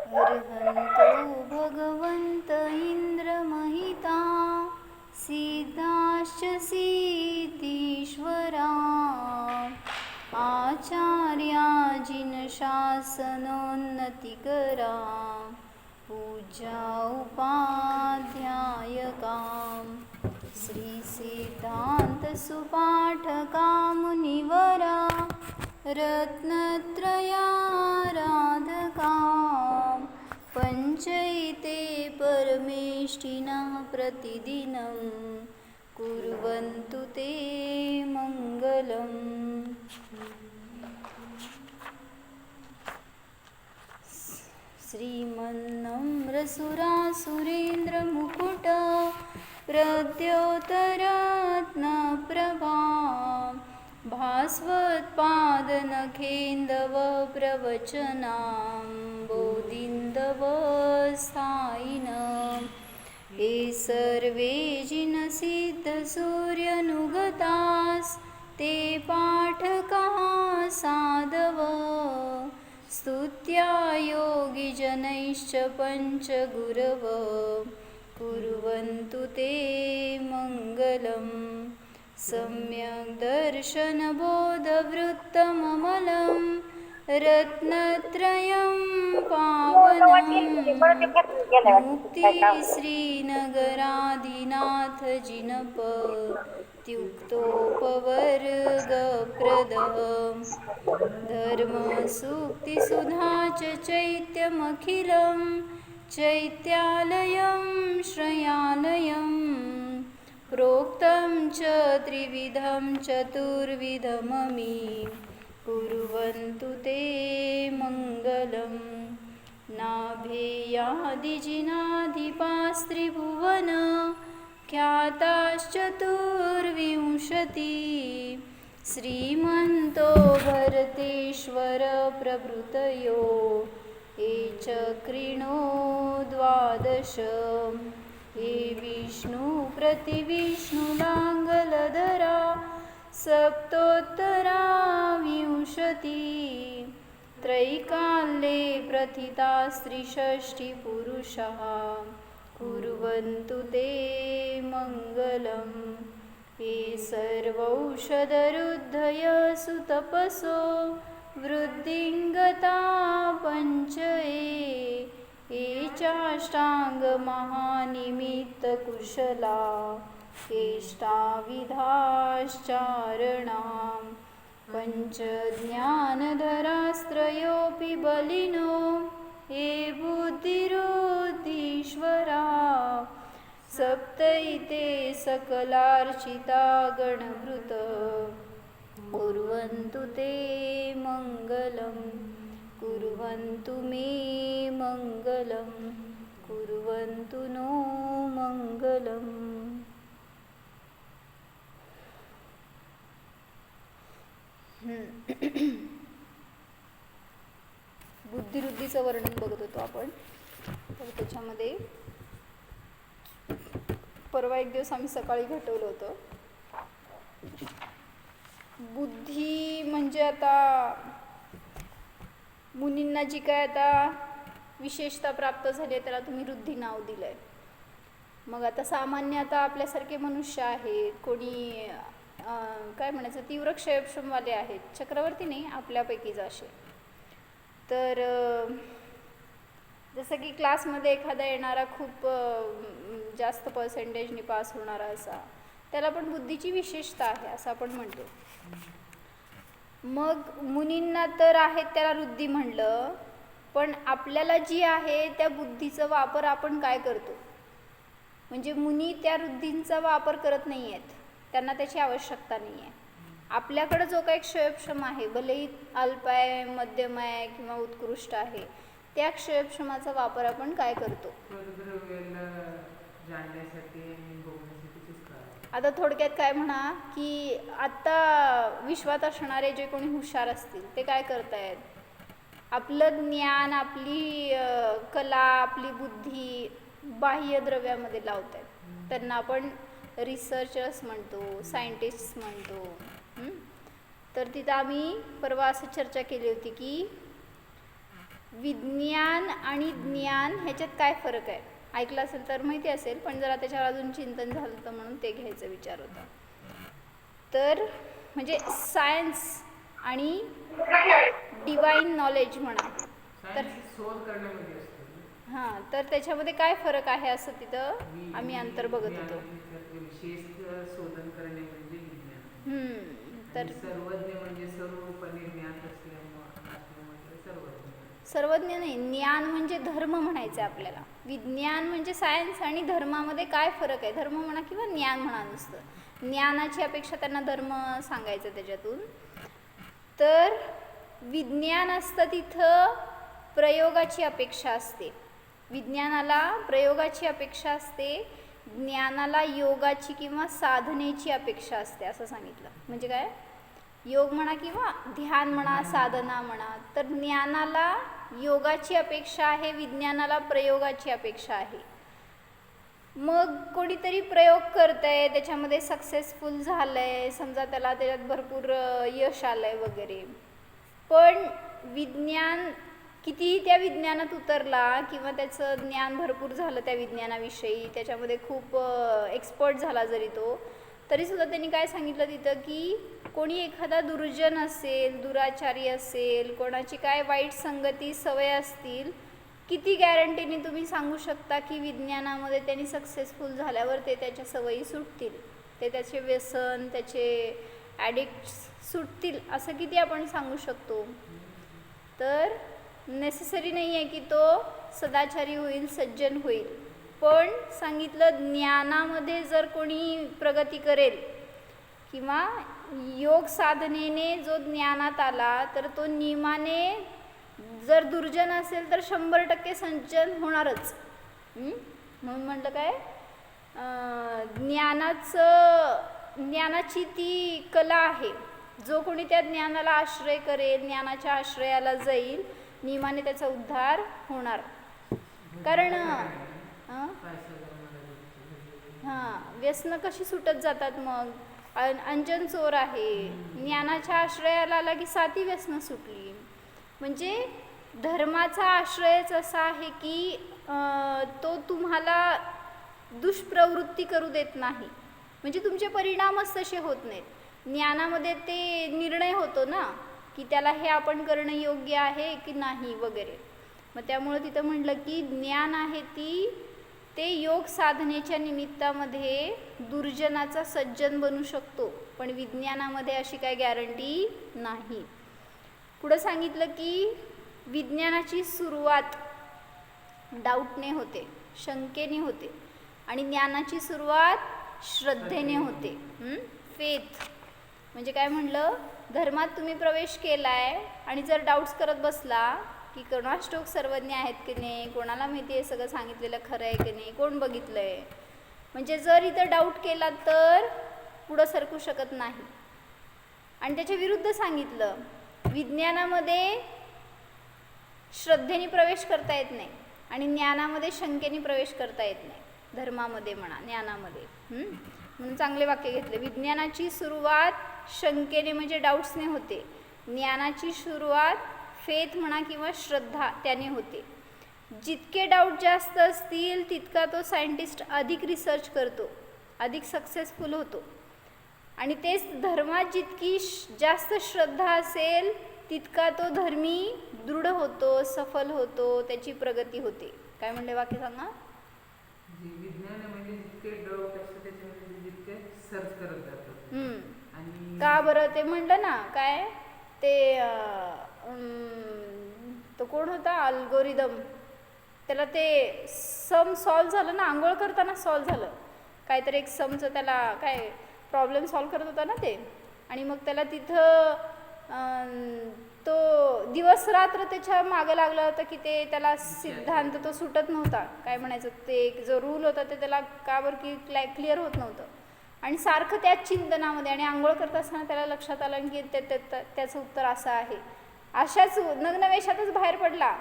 अर्हन्तो भगवन्त इन्द्रमहिता सिद्धाश्च सिद्धीश्वरा आचार्या जिनशासनोन्नतिकरा पूजा उपाध्यायकां श्रीसिद्धान्तसुपाठका मुनिवरा रत्नत्रयाराधकां पञ्चैते परमेष्ठिनः प्रतिदिनं कुर्वन्तु ते मङ्गलम्। श्रीमन्नम्रसुरासुरेन्द्रमुकुट प्रद्योतरत्नप्रभा भास्वत्पादनखेन्दव प्रवचनाम्बोदिन्दव स्थायिनः ये सर्वे जिनसिद्धसूर्यनुगतास्ते पाठकाः साधव स्तुत्या योगिजनैश्च पञ्चगुरव कुर्वन्तु ते मङ्गलम्। सम्यक् दर्शनबोधवृत्तममलं रत्नत्रयं पावनं मुक्तिश्रीनगरादिनाथजिनप त्युक्तोपवर्गप्रदः धर्मसूक्तिसुधा च चैत्यमखिलं चैत्यालयं श्रयालयं प्रोक्तं च त्रिविधं चतुर्विधममी कुर्वन्तु ते मङ्गलम्। नाभेयादिजिनाधिपास्त्रिभुवन ख्याताश्चतुर्विंशति श्रीमन्तो भरतेश्वर प्रभृतयो ये चक्रिणो द्वादश ये विष्णुप्रतिविष्णुलाङ्गलधरा सप्तोत्तरा विंशति त्रैकाल्ये प्रथितास्त्रिषष्टिपुरुषाः कुर्वन्तु ते मङ्गलम्। ये सर्वौषधरुद्धय सुतपसो वृद्धिङ्गता पञ्चये चाष्टाङ्गमहानिमित्तकुशला एष्टाविधाश्चारणां पञ्चज्ञानधरास्त्रयोऽपि बलिनो ये बुद्धिरुद्धीश्वरा सप्तैते सकलार्चिता गणभृत कुर्वन्तु ते मङ्गलम्। कुर्वन्तु मे मङ्गलं कुर्वन्तु नो मङ्गलम्। बुद्धिवृद्धीचं वर्णन बघत होतो आपण, तर त्याच्यामध्ये परवा एक दिवस आम्ही सकाळी घटवलं होतं. बुद्धी म्हणजे आता मुनींना जी काय आता विशेषता प्राप्त झाली आहे त्याला तुम्ही वृद्धी नाव दिलं आहे. मग आता सामान्य आता आपल्यासारखे मनुष्य आहेत, कोणी काय म्हणायचं तीव्र क्षयक्षमवाले आहेत, चक्रवर्ती नाही आपल्यापैकीच असे. तर जसं की क्लासमध्ये एखादा येणारा खूप जास्त पर्सेंटेजनी पास होणारा असा, त्याला पण बुद्धीची विशेषता आहे असं आपण म्हणतो. मग मुनींना तर आहेत त्याला वृद्धी म्हणलं, पण आपल्याला जी आहे त्या बुद्धीचा वापर आपण काय करतो? म्हणजे मुनी त्या वृद्धींचा वापर करत नाही आहेत, त्यांना त्याची आवश्यकता नाही आहे. आपल्याकडं जो काही क्षयक्षम आहे, भलेही अल्प आहे, मध्यम आहे किंवा उत्कृष्ट आहे, त्या क्षयक्षमाचा वापर आपण काय करतो? आता थोडक्यात काय म्हणा की आता विश्वात असणारे जे कोणी हुशार असतील ते काय करतायत? आपलं ज्ञान, आपली कला, आपली बुद्धी बाह्य द्रव्यामध्ये लावत आहेत. त्यांना आपण रिसर्चर्स म्हणतो, सायंटिस्ट म्हणतो. तर तिथं आम्ही परवा असं चर्चा केली होती की विज्ञान आणि ज्ञान ह्याच्यात काय फरक आहे? ऐकलं असेल तर माहिती असेल, पण जरा त्याच्यावर अजून चिंतन झालं तर म्हणून ते घ्यायचा विचार होता. तर म्हणजे सायन्स आणि डिवाइन नॉलेज म्हणा तर हां, तर त्याच्यामध्ये काय फरक आहे असं तिथं आम्ही अंतर बघत होतो. तर सर्वज्ञ नाही, ज्ञान म्हणजे धर्म म्हणायचं आहे आपल्याला. विज्ञान म्हणजे सायन्स आणि धर्मामध्ये काय फरक आहे, धर्म म्हणा किंवा ज्ञान म्हणा, नुसतं ज्ञानाची अपेक्षा त्यांना धर्म सांगायचं त्याच्यातून. तर विज्ञान असतं तिथं प्रयोगाची अपेक्षा असते, विज्ञानाला प्रयोगाची अपेक्षा असते, ज्ञानाला योगाची किंवा साधनेची अपेक्षा असते असं सांगितलं. म्हणजे काय, योग म्हणा किंवा ध्यान म्हणा, साधना म्हणा. तर ज्ञानाला योगाची अपेक्षा आहे, विज्ञानाला प्रयोगाची अपेक्षा आहे. मग कोणीतरी प्रयोग करतंय, त्याच्यामध्ये सक्सेसफुल झालंय, समजा त्याला त्याच्यात भरपूर यश आलंय वगैरे, पण विज्ञान कितीही त्या विज्ञानात उतरला किंवा त्याचं ज्ञान भरपूर झालं त्या विज्ञानाविषयी, त्याच्यामध्ये खूप एक्सपर्ट झाला जरी तो, तरीसुद्धा त्यांनी काय सांगितलं तिथं की कोणी एखादा दुर्जन असेल, दुराचारी असेल, कोणाची काय वाईट संगती सवय असतील, किती गॅरंटीने तुम्ही सांगू शकता की विज्ञानामध्ये त्यांनी सक्सेसफुल झाल्यावर ते त्याच्या सवयी सुटतील, ते त्याचे व्यसन, त्याचे ॲडिक्ट्स सुटतील, असं किती आपण सांगू शकतो? तर नेसेसरी नाही आहे की तो सदाचारी होईल, सज्जन होईल. पण सांगितलं ज्ञानामध्ये जर कोणी प्रगती करेल किंवा योग साधनेने जो ज्ञानात आला, तर तो नियमाने जर दुर्जन असेल तर 100% सज्जन होणारच. म्हणून म्हटलं काय, ज्ञानाची ती कला आहे, जो कोणी त्या ज्ञानाला आश्रय करेल, ज्ञानाच्या आश्रयाला जाईल, नियमाने त्याचा उद्धार होणार. कारण हां, व्यसनं कशी सुटत जातात मग? अंजन चोर आहे, ज्ञानाच्या आश्रयाला आला की 7 व्यसनं सुटली. म्हणजे धर्माचा आश्रयच असा आहे की तो तुम्हाला दुष्प्रवृत्ती करू देत नाही, म्हणजे तुमचे परिणामच तसे होत नाहीत. ज्ञानामध्ये ते निर्णय होतो ना की त्याला हे आपण करणं योग्य आहे की नाही वगैरे. मग त्यामुळं तिथं म्हटलं की ज्ञान आहे ते योग साधनेच्या निमित्तामध्ये दुर्जनाचा सज्जन बनू शकतो, पण विज्ञानामध्ये अशी काय गॅरंटी नाही. पुढं सांगितलं की विज्ञानाची सुरुवात डाऊटने होते, शंकेने होते, आणि ज्ञानाची सुरुवात श्रद्धेने होते. फेथ म्हणजे काय म्हणलं, धर्मात तुम्ही प्रवेश केला आहे आणि जर डाऊट्स करत बसला की कोणास ठाऊक सर्वज्ञ आहेत की नाही, कोणाला माहिती आहे सगळं सांगितलेलं खरं आहे की नाही, कोण बघितलं आहे, म्हणजे जर इथं डाऊट केला तर पुढं सरकू शकत नाही. आणि त्याच्या विरुद्ध सांगितलं, विज्ञानामध्ये श्रद्धेने प्रवेश करता येत नाही आणि ज्ञानामध्ये शंकेने प्रवेश करता येत नाही, धर्मामध्ये म्हणा ज्ञानामध्ये. म्हणून चांगले वाक्य घेतले, विज्ञानाची सुरुवात शंकेने म्हणजे डाऊट्सने होते, ज्ञानाची सुरुवात फेथ म्हणा किंवा श्रद्धा त्याने होते. जितके डाऊट जास्त असतील तितका तो सायंटिस्ट अधिक रिसर्च करतो, अधिक सक्सेसफुल होतो. आणि तेच धर्मात जितकी जास्त श्रद्धा असेल तितका तो धर्मी दृढ होतो, सफल होतो, त्याची प्रगती होते. काय म्हणले वाक्य सांगा? का बरं ते म्हणलं ना, काय ते तो कोण होता अल्गोरिदम, त्याला ते सम सॉल्व झालं ना, आंघोळ करताना सॉल्व झालं काहीतरी एक समचं, त्याला काय प्रॉब्लेम सॉल्व करत होता ना ते, आणि मग त्याला तिथं तो दिवस रात्र त्याच्या मागं लागला होता की ते त्याला सिद्धांत तो सुटत नव्हता. काय म्हणायचं, ते जो रूल होता ते त्याला का बरं की क्लिअर होत नव्हतं, आणि सारखं त्याच चिंतनामध्ये, आणि आंघोळ करत असताना त्याला लक्षात आलं की त्याचं उत्तर असं आहे. अशाच नग्नवेशातच बाहेर पडला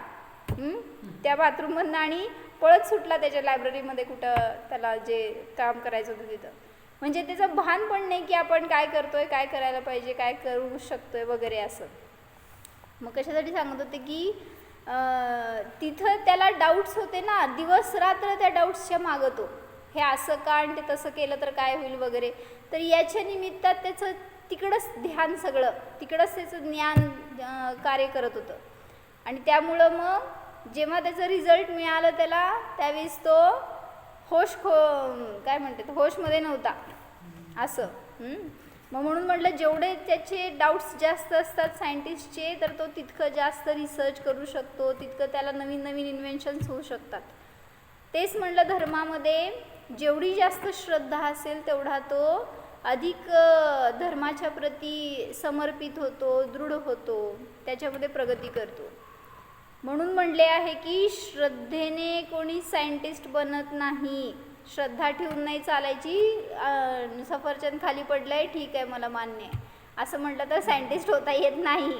त्या बाथरूममधनं आणि पळत सुटला त्याच्या लायब्ररीमध्ये कुठं त्याला जे काम करायचं होतं तिथं. म्हणजे त्याचं भान पण नाही की आपण काय करतोय, काय करायला पाहिजे, काय करू शकतोय वगैरे असं. मग कशासाठी सांगत होते की तिथं त्याला डाऊट्स होते ना, दिवस रात्र त्या डाऊट्सच्या मागं तो, हे असं का आणि ते तसं केलं तर काय होईल वगैरे. तर याच्या निमित्तात त्याचं तिकडंच ध्यान, सगळं तिकडंच त्याचं ज्ञान कार्य करत होतं. आणि त्यामुळं मग जेव्हा त्याचं रिझल्ट मिळालं त्याला, त्यावेळेस तो काय म्हणते, होशमध्ये नव्हता असं. मग म्हणून म्हटलं, जेवढे त्याचे डाऊट्स जास्त असतात सायंटिस्टचे, तर तो तितकं जास्त रिसर्च करू शकतो, तितकं त्याला नवीन नवीन इन्व्हेन्शन्स होऊ शकतात. तेच म्हटलं, धर्मामध्ये जेवढी जास्त श्रद्धा असेल तेवढा तो अधिक धर्माच्या प्रती समर्पित होतो, दृढ होतो, त्याच्यामध्ये प्रगती करतो. म्हणून म्हणले आहे की श्रद्धेने कोणी सायंटिस्ट बनत नाही. श्रद्धा ठेवून नाही चालायची, सफरचंद खाली पडलंय ठीक आहे मला मान्य आहे असं म्हटलं तर सायंटिस्ट होता येत नाही.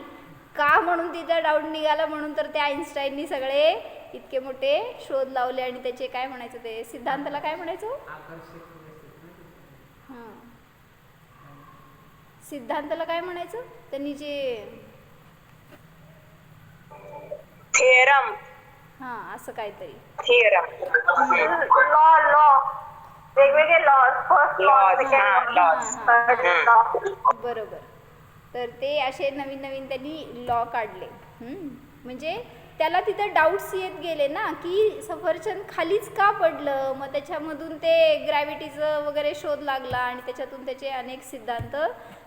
का? म्हणून तिचा डाऊट निघाला. म्हणून तर त्या आईन्स्टाईननी सगळे इतके मोठे शोध लावले आणि त्याचे काय म्हणायचं, ते सिद्धांताला काय म्हणायचं, हां सिद्धांताला काय म्हणायचं त्यांनी जे थिअरम, हां असं काहीतरी थिअरम, लॉ वेगवेगळे laws, first law, second law, बरोबर. तर ते असे नवीन नवीन त्यांनी लॉ काढले. म्हणजे त्याला तिथं डाऊट्स येत गेले ना, की सफरचंद खालीच का पडलं. मग त्याच्यामधून ते ग्रॅव्हिटीचं वगैरे शोध लागला आणि त्याच्यातून त्याचे अनेक सिद्धांत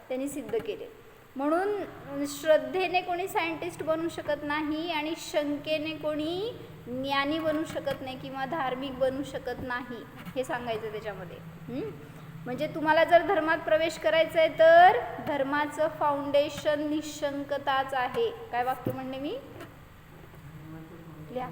त्यांनी सिद्ध केले. म्हणून श्रद्धेने कोणी सायंटिस्ट बनू शकत नाही आणि शंकेने कोणी ज्ञानी बनू शकत नाही किंवा धार्मिक बनू शकत नाही, हे सांगायचं त्याच्यामध्ये. म्हणजे तुम्हाला जर धर्मात प्रवेश करायचा आहे तर धर्माचं फाउंडेशन निशंकताच आहे. काय वाक्य म्हणणे मी लिहा,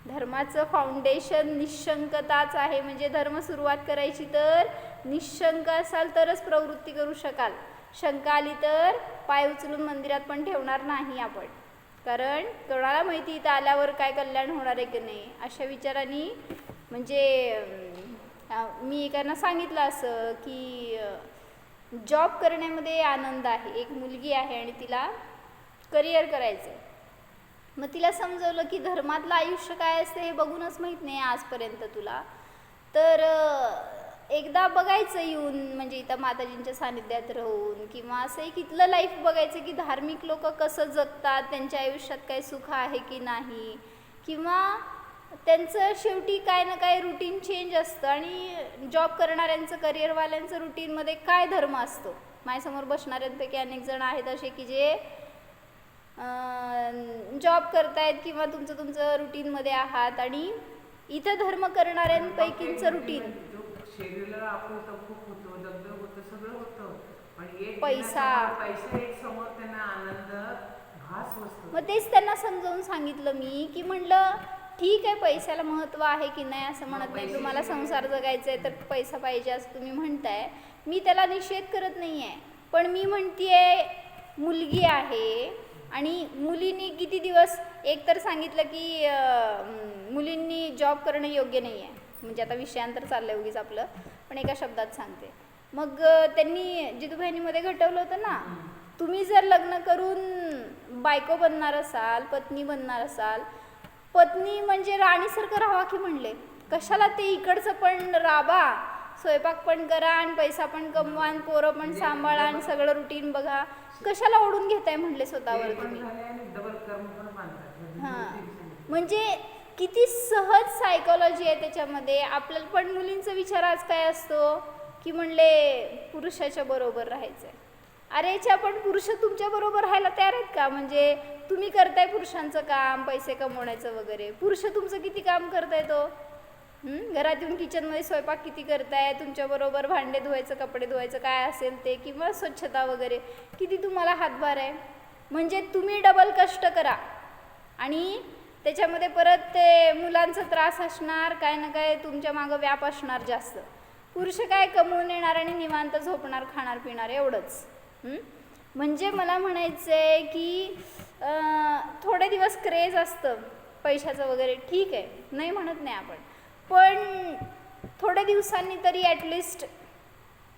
धर्माचं फाउंडेशन निशंकताच आहे. म्हणजे धर्म सुरुवात करायची तर निशंक असाल तरच प्रवृत्ती करू शकाल. शंका आली तर पाय उचलून मंदिरात पण ठेवणार नाही आपण, कारण कोणाला माहिती इथं आल्यावर काय कल्याण होणार आहे की नाही अशा विचारांनी. म्हणजे मी एकांना सांगितलं असं की जॉब करण्यामध्ये आनंद आहे. एक मुलगी आहे आणि तिला करिअर करायचं आहे. मग तिला समजवलं की धर्मातलं आयुष्य काय असते हे बघूनच माहीत नाही आजपर्यंत तुला, तर एकदा बघायचं येऊन, म्हणजे इथं माताजींच्या सानिध्यात राहून किंवा असं एक इथलं लाईफ बघायचं की धार्मिक लोक कसं जगतात, त्यांच्या आयुष्यात काही सुख आहे की नाही, किंवा त्यांचं शेवटी काय ना काय रुटीन चेंज असतं. आणि जॉब करणाऱ्यांचं, करिअरवाल्यांचं रुटीनमध्ये काय धर्म असतो. माझ्यासमोर बसणाऱ्यांपैकी अनेक जण आहेत असे की जे जॉब करतायत किंवा तुमचं रुटीनमध्ये आहात, आणि इथं धर्म करणाऱ्यांपैकींचं रुटीन शरीराला आपोआप खूप होतं, दगदग होतं, सगळं होतं, पण एक पैसा एक समोर त्यांना आनंद घास बसतो. मग तेच त्यांना समजावून सांगितलं मी की म्हणलं ठीक आहे, पैशाला महत्त्व आहे की नाही असं म्हणत नाही. तुम्हाला संसार जगायचा आहे तर पैसा पाहिजे असं तुम्ही म्हणताय, मी त्याला निषेध करत नाही आहे. पण मी म्हणतीये मुलगी आहे आणि मुलींनी किती दिवस, एक तर सांगितलं की मुलींनी जॉब करणं योग्य नाही आहे. म्हणजे आता विषयांतर चाललं आहे उगीच आपलं, पण एका शब्दात सांगते. मग त्यांनी जितूबहिणीमध्ये घटवलं होतं ना, तुम्ही जर लग्न करून बायको बनणार असाल, पत्नी बनणार असाल, पत्नी म्हणजे राणीसारखं राहावा की म्हणले. कशाला ते इकडचं पण राबा, स्वयंपाक पण करा आणि पैसा पण कमवा आणि पोरं पण सांभाळा आणि सगळं रुटीन बघा, कशाला ओढून घेताय म्हणले स्वतःवर तुम्ही. हां, म्हणजे किती सहज सायकोलॉजी आहे त्याच्यामध्ये. आपल्याला पण मुलींचा विचार आज काय असतो की म्हणले पुरुषाच्या बरोबर राहायचं आहे. अरेच्या पण पुरुष तुमच्या बरोबर राहायला तयार आहेत का? म्हणजे तुम्ही करताय पुरुषांचं काम, पैसे कमवण्याचं वगैरे, पुरुष तुमचं किती काम करताय तो, घरात येऊन किचनमध्ये स्वयंपाक किती करताय, तुमच्याबरोबर भांडे धुवायचं, कपडे धुवायचं काय असेल ते, किंवा स्वच्छता वगैरे किती तुम्हाला हातभार आहे. म्हणजे तुम्ही डबल कष्ट करा आणि त्याच्यामध्ये परत ते मुलांचा त्रास असणार, काय ना काय तुमच्या मागं व्याप असणार जास्त. पुरुष काय कमवून येणार आणि निवांत झोपणार, खाणार पिणार, एवढंच. म्हणजे मला म्हणायचं आहे की थोडे दिवस क्रेज असतं पैशाचं वगैरे, ठीक आहे, नाही म्हणत नाही आपण, पण थोड्या दिवसांनी तरी ॲटलिस्ट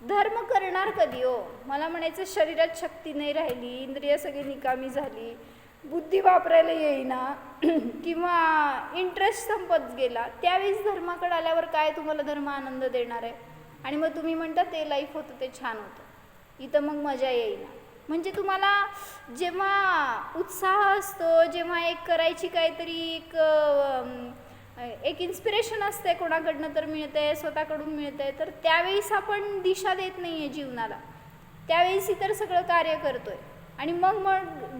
धर्म करणार कधी हो. मला म्हणायचं शरीरात शक्ती नाही राहिली, इंद्रिय सगळी निकामी झाली, बुद्धी वापरायला येईना किंवा इंटरेस्ट संपत गेला, त्यावेळेस धर्माकडे आल्यावर काय तुम्हाला धर्म आनंद देणार आहे? आणि मग तुम्ही म्हणता ते लाईफ होतं ते छान होतं, इथं मग मजा येईना. म्हणजे तुम्हाला जेव्हा उत्साह असतो, जेव्हा एक करायची काहीतरी एक इन्स्पिरेशन असते, कोणाकडनं तर मिळते, स्वतःकडून मिळते, तर त्यावेळेस आपण दिशा देत नाही आहे जीवनाला, त्यावेळेस इतर सगळं कार्य करतोय. आणि मग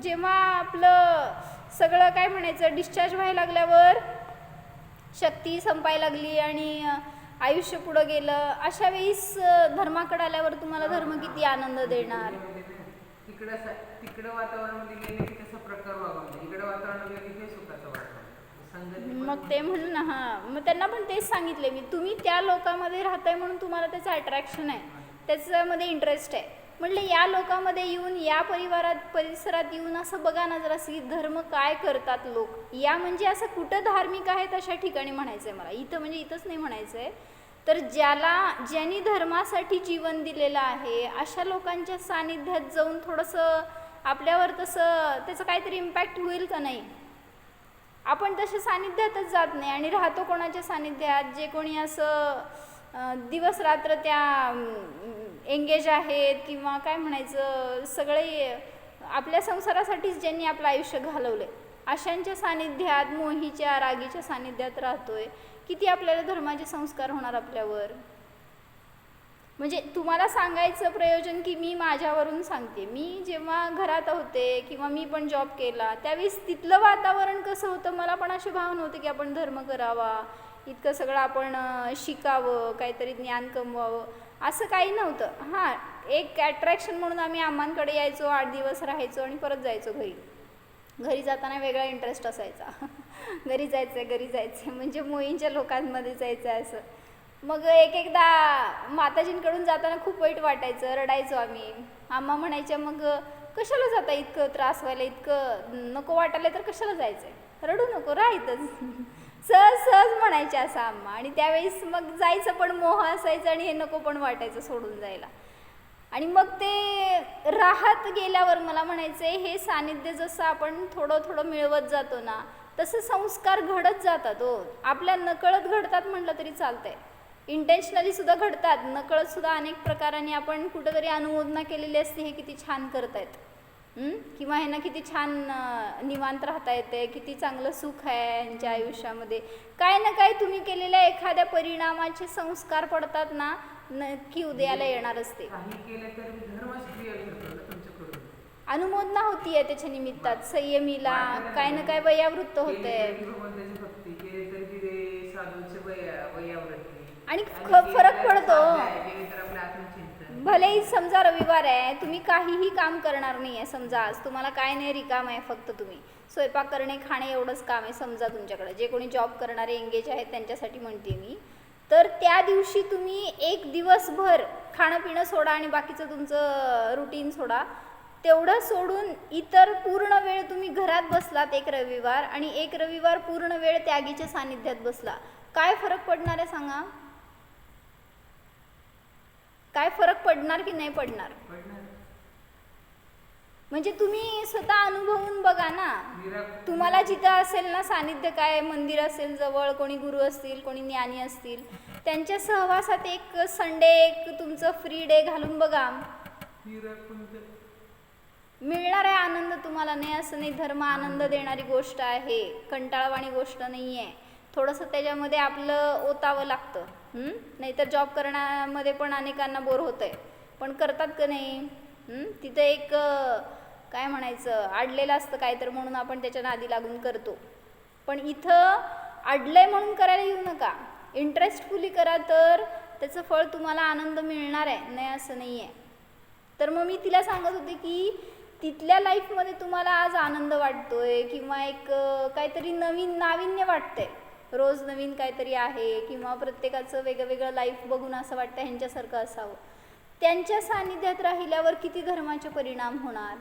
जेव्हा आपलं सगळं काय म्हणायचं डिस्चार्ज व्हायला लागल्यावर शक्ती संपायला लागली आणि आयुष्य पुढं गेलं, अशा वेळेस धर्माकडे आल्यावर तुम्हाला धर्म किती आनंद देणार? तिकडं वातावरणामध्ये गेले की तसा प्रकार वागवला, इकडं वातावरण गेलं की ते सुखाचं वातावरण. मग ते म्हणून मग त्यांना पण तेच सांगितले मी, तुम्ही त्या लोकांमध्ये राहताय म्हणून तुम्हाला त्याचं अट्रॅक्शन आहे, त्याच्यामध्ये इंटरेस्ट आहे. म्हटलं या लोकांमध्ये येऊन, या परिसरात येऊन असं बघा ना जरा की धर्म काय करतात लोक. या म्हणजे असं कुठं धार्मिक आहेत अशा ठिकाणी म्हणायचं आहे मला, इथं म्हणजे इथंच नाही म्हणायचं आहे. तर ज्यांनी धर्मासाठी जीवन दिलेलं आहे अशा लोकांच्या सानिध्यात जाऊन थोडंसं आपल्यावर तसं त्याचं काहीतरी इम्पॅक्ट होईल का नाही? आपण तशा सानिध्यातच जात नाही आणि राहतो कोणाच्या सानिध्यात, जे कोणी असं दिवस रात्र त्या एंगेज आहेत किंवा काय म्हणायचं सगळे आपल्या संसारासाठीच ज्यांनी आपलं आयुष्य घालवलं, अशांच्या सानिध्यात, मोहीच्या रागीच्या सानिध्यात राहतोय. किती आपल्याला धर्माचे संस्कार होणार आपल्यावर? म्हणजे तुम्हाला सांगायचं प्रयोजन की मी माझ्यावरून सांगते, मी जेव्हा घरात होते किंवा मी पण जॉब केला त्यावेळेस तिथलं वातावरण कसं होतं, मला पण अशी भावना होती की आपण धर्म करावा, इतकं सगळं आपण शिकावं, काहीतरी ज्ञान कमवावं, असं काही नव्हतं. हां, एक अट्रॅक्शन म्हणून आम्ही अम्मांकडे यायचो, 8 दिवस राहायचो आणि परत जायचो घरी. घरी जाताना वेगळा इंटरेस्ट असायचा घरी जायचं म्हणजे मोहींच्या लोकांमध्ये जायचं आहे असं. मग एकदा माताजींकडून जाताना खूप वाईट वाटायचं, रडायचो आम्ही. आम्हा म्हणायच्या मग कशाला जाता, इतकं त्रास व्हायला, इतकं नको वाटायला तर कशाला जायचं, रडू नको, राहायचंच सहज म्हणायचे असं आम्हा. आणि त्यावेळेस मग जायचं पण मोह असायचं आणि हे नको पण वाटायचं सोडून जायला. आणि मग ते राहत गेल्यावर मला म्हणायचं हे सानिध्य जसं आपण थोडं थोडं मिळवत जातो ना, तसं संस्कार घडत जातात हो, आपल्या नकळत घडतात म्हटलं तरी चालतंय, इंटेन्शनली सुद्धा घडतात, नकळत सुद्धा अनेक प्रकारांनी आपण कुठंतरी अनुमोदना केलेली असते, हे किती छान करतायत, किंवा ह्यांना किती छान निवांत राहता येते, किती चांगलं सुख आहे यांच्या आयुष्यामध्ये. काय ना काय तुम्ही केलेल्या एखाद्या परिणामाचे संस्कार पडतात ना, नक्की उदयाला येणार असते. अनुमोदना होतीये त्याच्या निमित्तात, संयमीला काय ना काय वयावृत्त होते आणि फरक पडतो. भलेही समजा रविवार आहे, तुम्ही काहीही काम करणार नाही आहे, समजा आज तुम्हाला काय नाही, रिकाम आहे, फक्त तुम्ही स्वयंपाक करणे खाणे एवढंच काम आहे समजा तुमच्याकडे, जे कोणी जॉब करणारे एंगेज आहेत त्यांच्यासाठी म्हणते मी. तर त्या दिवशी तुम्ही एक दिवसभर खाणं पिणं सोडा आणि बाकीचं तुमचं रुटीन सोडा, तेवढं सोडून इतर पूर्ण वेळ तुम्ही घरात बसलात एक रविवार, आणि एक रविवार पूर्ण वेळ त्यागीच्या सानिध्यात बसला, काय फरक पडणार आहे सांगा? काय फरक पडणार की नाही पडणार? म्हणजे तुम्ही स्वतः अनुभवून बघा ना, तुम्हाला जिथं असेल ना सानिध्य, काय मंदिर असेल जवळ, कोणी गुरु असतील, कोणी ज्ञानी असतील, त्यांच्या सहवासात एक संडे, एक तुमचं फ्री डे घालून बघा, मिळणार आहे आनंद तुम्हाला. नाही असं नाही, धर्म आनंद देणारी गोष्ट आहे, कंटाळवाणी गोष्ट नाही आहे. थोडंसं त्याच्यामध्ये आपलं ओतावं लागतं, नाहीतर जॉब करण्यामध्ये पण अनेकांना बोर होतं आहे, पण करतात का नाही? तिथं एक काय म्हणायचं अडलेलं असतं काय तर, म्हणून आपण त्याच्या नादी लागून करतो. पण इथं अडलंय म्हणून करायला येऊ नका, इंटरेस्टफुली करा, तर त्याचं फळ तुम्हाला आनंद मिळणार आहे, नाही असं नाही आहे. तर मग मी तिला सांगत होते की तिथल्या लाईफमध्ये तुम्हाला आज आनंद वाटतोय किंवा एक काहीतरी नवीन नाविन्य वाटतंय, रोज नवीन काहीतरी आहे, किंवा प्रत्येकाचं वेगळं लाईफ बघून असं वाटतं ह्यांच्यासारखं असावं. त्यांच्या सानिध्यात राहिल्यावर किती धर्माचे परिणाम होणार.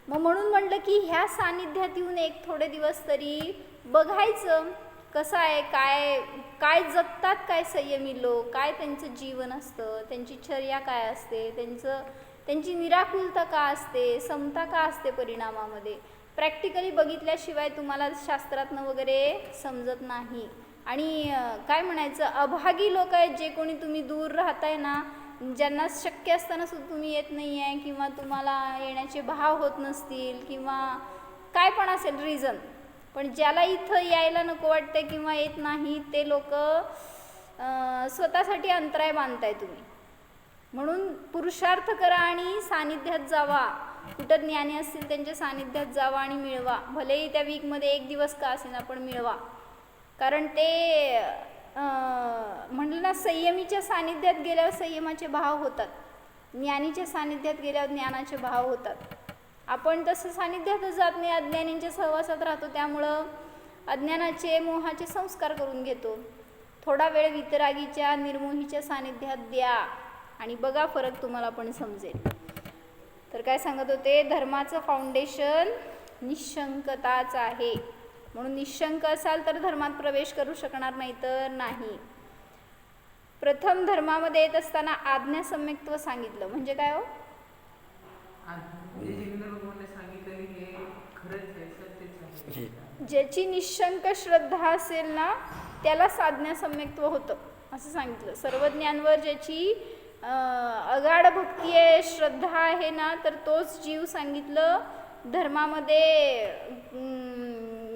मग म्हणून म्हटलं की ह्या सानिध्यात येऊन एक थोडे दिवस तरी बघायचं कसं आहे, काय काय जगतात, काय संयमी लोक, काय त्यांचं जीवन असतं, त्यांची चर्या काय असते, त्यांची निराकुलता का असते, समता का असते परिणामामध्ये, प्रॅक्टिकली बघितल्याशिवाय तुम्हाला शास्त्रातनं वगैरे समजत नाही. आणि काय म्हणायचं, अभागी लोक आहेत जे कोणी तुम्ही दूर राहताय ना, ज्यांना शक्य असताना सुद्धा तुम्ही येत नाही आहे, किंवा तुम्हाला येण्याचे भाव होत नसतील, किंवा काय पण असेल रिझन, पण ज्याला इथं यायला नको वाटते किंवा येत नाही, ते लोक स्वतःसाठी अंतराय बांधताय तुम्ही. म्हणून पुरुषार्थ करा आणि सानिध्यात जावा. कुठं ज्ञानी असतील त्यांच्या सानिध्यात जावा आणि मिळवा. भलेही त्या वीकमध्ये 1 दिवस का असेना, पण मिळवा. कारण ते म्हटलं ना, संयमीच्या सानिध्यात गेल्यावर संयमाचे भाव होतात, ज्ञानीच्या सानिध्यात गेल्यावर ज्ञानाचे भाव होतात. आपण तसं सानिध्यातच जात नाही, अज्ञानींच्या सहवासात राहतो, त्यामुळं अज्ञानाचे मोहाचे संस्कार करून घेतो. थोडा वेळ वितरागीच्या निर्मोहीच्या सानिध्यात द्या आणि बघा फरक तुम्हाला पण समजेल. तर काय सांगत होते, धर्माचं फाउंडेशन निशंकताच आहे. म्हणून निशंक असाल तर धर्मात प्रवेश करू शकणार नाही तर नाही. प्रथम धर्मामध्ये येत असताना आज्ञासम्यक्त्व सांगितलं. म्हणजे काय हो? ज्याची निशंक श्रद्धा असेल ना, त्यालाच आज्ञासम्यक्त्व होतं असं सांगितलं. सर्व ज्ञानवर ज्याची अगाढ भक्ती आहे, श्रद्धा आहे ना, तर तोच जीव सांगितलं धर्मामध्ये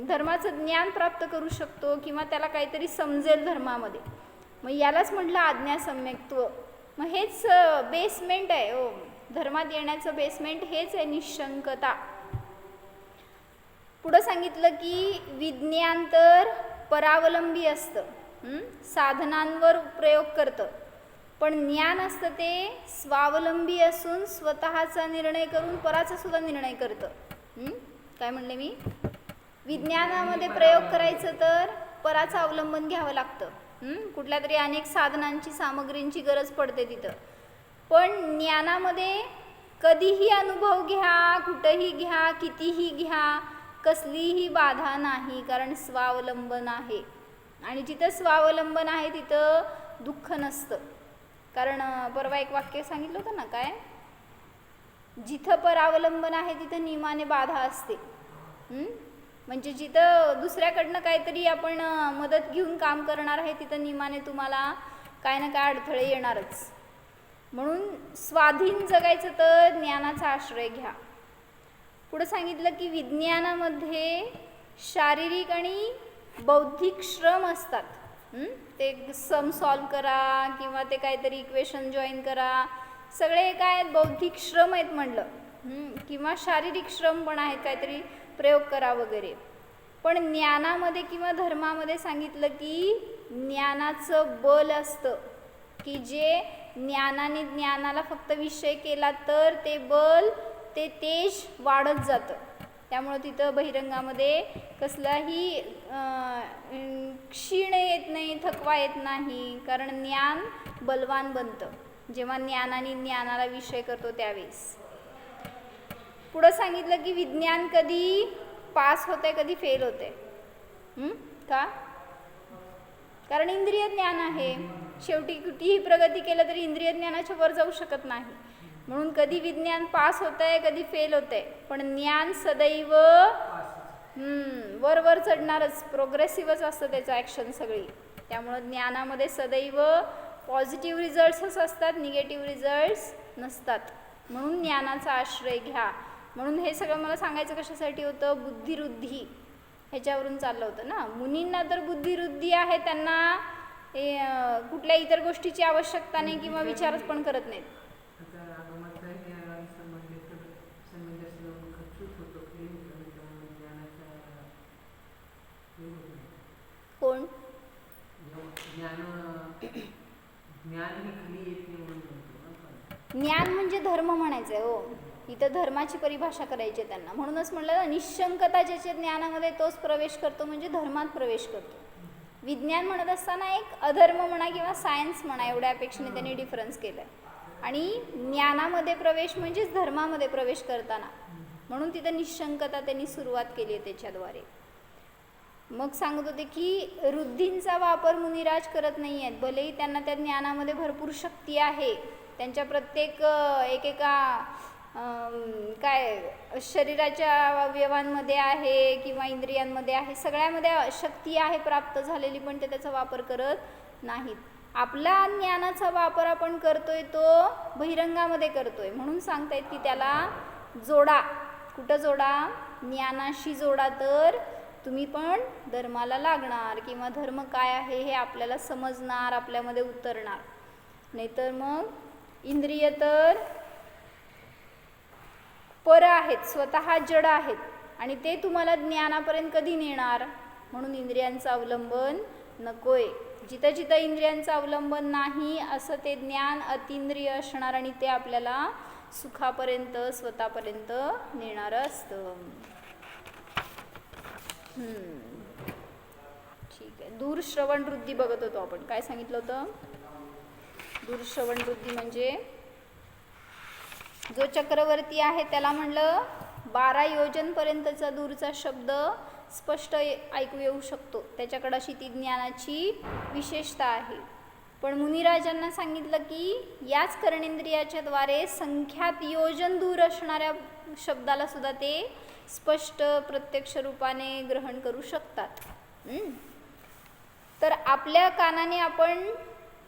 धर्माचं ज्ञान प्राप्त करू शकतो, किंवा त्याला काहीतरी समजेल धर्मामध्ये. मग यालाच म्हटलं आज्ञासम्यक्त्व. मग हेच बेसमेंट आहे हो, धर्मात येण्याचं बेसमेंट हेच आहे, निशंकता. पुढं सांगितलं की विज्ञान तर परावलंबी असतं, साधनांवर प्रयोग करतं, पण ज्ञान असतं ते स्वावलंबी असून स्वतःचा निर्णय करून पराचा सुद्धा निर्णय करतं. काय म्हणले मी? विज्ञानामध्ये प्रयोग करायचं तर पराचं अवलंबन घ्यावं लागतं. कुठल्या तरी अनेक साधनांची सामग्रींची गरज पडते तिथं. पण ज्ञानामध्ये कधीही अनुभव घ्या, कुठंही घ्या, कितीही घ्या, कसलीही बाधा नाही, कारण स्वावलंबन आहे. आणि जिथं स्वावलंबन आहे तिथं दुःख नसतं. कारण परवा एक वाक्य सांगितलं होतं ना, काय, जिथं परावलंबन आहे तिथं नियमाने बाधा असते. म्हणजे जिथं दुसऱ्याकडनं काहीतरी आपण मदत घेऊन काम करणार आहे तिथं नियमाने तुम्हाला काय ना काय अडथळे येणारच. म्हणून स्वाधीन जगायचं तर ज्ञानाचा आश्रय घ्या. पुढं सांगितलं की विज्ञानामध्ये शारीरिक आणि बौद्धिक श्रम असतात. ते सम सॉल्व करा, किंवा ते काहीतरी इक्वेशन जॉईन करा, सगळे काय आहेत, बौद्धिक श्रम आहेत म्हणलं. किंवा शारीरिक श्रम पण आहेत, काहीतरी प्रयोग करा वगैरे. पण ज्ञानामध्ये किंवा धर्मामध्ये सांगितलं की ज्ञानाचं बल असतं, की जे ज्ञानाने ज्ञानाला फक्त विषय केला तर ते बल, ते तेज वाढत जातं. त्यामुळं तिथं बहिरंगामध्ये कसलाही क्षीण येत नाही, थकवा येत नाही, कारण ज्ञान बलवान बनतं जेव्हा ज्ञानाने ज्ञानाला विषय करतो त्यावेळेस. पुढं सांगितलं की विज्ञान कधी पास होते, कधी फेल होते. का? कारण इंद्रिय ज्ञान आहे. शेवटी कितीही प्रगती केलं तरी इंद्रिय ज्ञानाच्या वर जाऊ शकत नाही. म्हणून कधी विज्ञान पास होत आहे, कधी फेल होत आहे, पण ज्ञान सदैव वर वर चढणारच, प्रोग्रेसिव्हच असतं त्याचं ॲक्शन सगळी. त्यामुळं ज्ञानामध्ये सदैव पॉझिटिव्ह रिझल्ट्सच असतात, निगेटिव्ह रिझल्ट्स नसतात. म्हणून ज्ञानाचा आश्रय घ्या. म्हणून हे सगळं मला सांगायचं कशासाठी होतं, बुद्धिवृद्धी ह्याच्यावरून चाललं होतं ना. मुनींना तर बुद्धिवृद्धी आहे, त्यांना कुठल्या इतर गोष्टीची आवश्यकता नाही किंवा विचारच पण करत नाहीत. कोण? ज्ञान म्हणजे धर्म म्हणायचं आहे हो. इथं धर्माची परिभाषा करायची आहे त्यांना. म्हणूनच म्हणलं ना, निशंकता ज्याच्या ज्ञानामध्ये तोच प्रवेश करतो, म्हणजे धर्मात प्रवेश करतो. विज्ञान म्हणत असताना एक अधर्म म्हणा किंवा सायन्स म्हणा, एवढ्या अपेक्षेने त्यांनी डिफरन्स केला आहे. आणि ज्ञानामध्ये प्रवेश म्हणजेच धर्मामध्ये प्रवेश करताना, म्हणून तिथं निशंकता त्यांनी सुरुवात केली आहे त्याच्याद्वारे. मग सांगत होते की रुद्धींचा वापर मुनिराज करत नाही आहेत. भलेही त्यांना त्या ज्ञानामध्ये भरपूर शक्ती आहे, त्यांच्या प्रत्येक एकेका काय शरीराच्या अवयवांमध्ये आहे किंवा इंद्रियांमध्ये आहे, सगळ्यामध्ये शक्ती आहे प्राप्त झालेली, पण ते त्याचा वापर करत नाहीत. आपला ज्ञानाचा वापर आपण करतोय तो बहिरंगामध्ये करतोय, म्हणून सांगतायत की त्याला जोडा. कुठं जोडा? ज्ञानाशी जोडा, तर तुम्ही पण धर्माला लागणार किंवा धर्म काय आहे हे आपल्याला समजणार, आपल्यामध्ये उतरणार. नाहीतर मग इंद्रिय तर पर आहेत, स्वतः जड आहेत आणि ते तुम्हाला ज्ञानापर्यंत कधी नेणार? म्हणून इंद्रियांचं अवलंबन नकोय. जिथं जिथं इंद्रियांचं अवलंबन नाही असं ते ज्ञान अतिंद्रिय असणार आणि ते आपल्याला सुखापर्यंत, स्वतःपर्यंत नेणारं असतं. ठीक आहे. दूरश्रवण वृद्धी बघत होतो आपण. काय सांगितलं होतं? दूरश्रवण वृद्धी म्हणजे जो चक्रवर्ती आहे त्याला म्हणलं 12 योजनपर्यंतचा दूरचा शब्द स्पष्ट ऐकू येऊ शकतो, त्याच्याकडे अशी ती ज्ञानाची विशेषता आहे. पण मुनिराजांना सांगितलं की याच कर्णेंद्रियाच्या द्वारे संख्यात योजन दूर असणाऱ्या शब्दाला सुद्धा ते स्पष्ट प्रत्यक्ष रूपाने ग्रहण करू शकतात. तर आपल्या कानाने आपण